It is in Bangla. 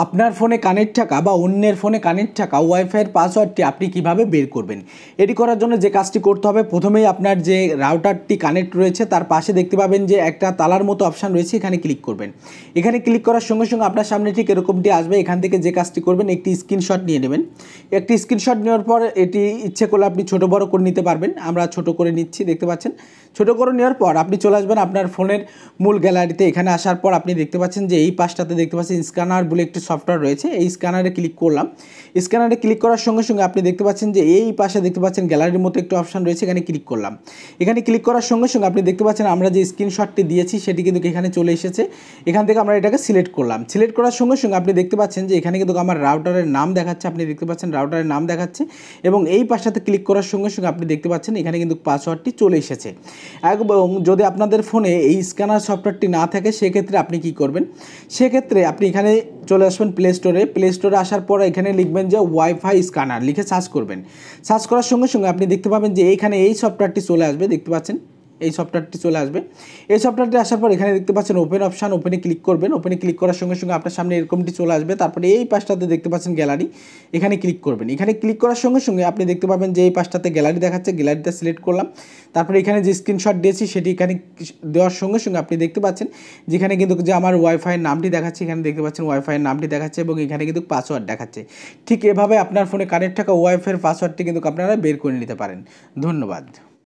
আপনার ফোনে কানেক্ট থাকা বা অন্যের ফোনে কানেক্ট থাকা ওয়াইফাইয়ের পাসওয়ার্ডটি আপনি কিভাবে বের করবেন। এটি করার জন্য যে কাজটি করতে হবে, প্রথমেই আপনার যে রাউটারটি কানেক্ট রয়েছে তার পাশে দেখতে পাবেন যে একটা তালার মতো অপশান রয়েছে, এখানে ক্লিক করবেন। এখানে ক্লিক করার সঙ্গে সঙ্গে আপনার সামনে ঠিক এরকমটি আসবে। এখান থেকে যে কাজটি করবেন, একটি স্ক্রিনশট নিয়ে নেবেন। একটি স্ক্রিনশট নেওয়ার পর এটি ইচ্ছে করলে আপনি ছোটো বড়ো করে নিতে পারবেন। আমরা ছোটো করে নিচ্ছি, দেখতে পাচ্ছেন। ছোটো করে নেওয়ার পর আপনি চলে আসবেন আপনার ফোনের মূল গ্যালারিতে। এখানে আসার পর আপনি দেখতে পাচ্ছেন যে এই পাশটাতে দেখতে পাচ্ছেন স্ক্যানার বলে একটি সফটওয়্যার রয়েছে। এই স্ক্যানারে ক্লিক করলাম। স্ক্যানারে ক্লিক করার সঙ্গে সঙ্গে আপনি দেখতে পাচ্ছেন যে এই পাশে দেখতে পাচ্ছেন গ্যালারির মতো একটি অপশান রয়েছে, এখানে ক্লিক করলাম। এখানে ক্লিক করার সঙ্গে সঙ্গে আপনি দেখতে পাচ্ছেন আমরা যে স্ক্রিনশটটি দিয়েছি সেটি কিন্তু এখানে চলে এসেছে। এখান থেকে আমরা এটাকে সিলেক্ট করলাম। সিলেক্ট করার সঙ্গে সঙ্গে আপনি দেখতে পাচ্ছেন যে এখানে কিন্তু আমার রাউটারের নাম দেখাচ্ছে। আপনি দেখতে পাচ্ছেন রাউটারের নাম দেখাচ্ছে এবং এই পাশটাতে ক্লিক করার সঙ্গে সঙ্গে আপনি দেখতে পাচ্ছেন এখানে কিন্তু পাসওয়ার্ডটি চলে এসেছে। এবং যদি আপনাদের ফোনে এই স্ক্যানার সফটওয়্যারটি না থাকে সেক্ষেত্রে আপনি কি করবেন, সেক্ষেত্রে আপনি এখানে চলে আসবেন প্লে স্টোরে। প্লে স্টোরে আসার পর এখানে লিখবেন যে ওয়াইফাই স্ক্যানার, লিখে সার্চ করবেন। সার্চ করার সঙ্গে সঙ্গে আপনি দেখতে পাবেন যে এইখানে এই সফটওয়্যারটি চলে আসবে, দেখতে পাচ্ছেন এই সফটওয়্যারটি চলে আসবে। এই সফটওয়্যারটি আসার পর এখানে দেখতে পাচ্ছেন ওপেন অপশান, ওপেনে ক্লিক করবেন। ওপেনে ক্লিক করার সঙ্গে সঙ্গে আপনার সামনে এরকমটি চলে আসবে। তারপরে এই পাশটাতে দেখতে পাচ্ছেন গ্যালারি, এখানে ক্লিক করবেন। এখানে ক্লিক করার সঙ্গে সঙ্গে আপনি দেখতে পাবেন যে এই পাশটাতে গ্যালারি দেখাচ্ছে, গ্যালারিটা সিলেক্ট করলাম। তারপরে এখানে যে স্ক্রিনশট দিয়েছি সেটি এখানে দেওয়ার সঙ্গে সঙ্গে আপনি দেখতে পাচ্ছেন যেখানে কিন্তু যে আমার ওয়াইফাইয়ের নামটি দেখাচ্ছে, এখানে দেখতে পাচ্ছেন ওয়াইফাইয়ের নামটি দেখাচ্ছে এবং এখানে কিন্তু পাসওয়ার্ড দেখাচ্ছে। ঠিক এভাবে আপনার ফোনে কানেক্ট থাকা ওয়াইফাইয়ের পাসওয়ার্ডটি কিন্তু আপনারা বের করে নিতে পারেন। ধন্যবাদ।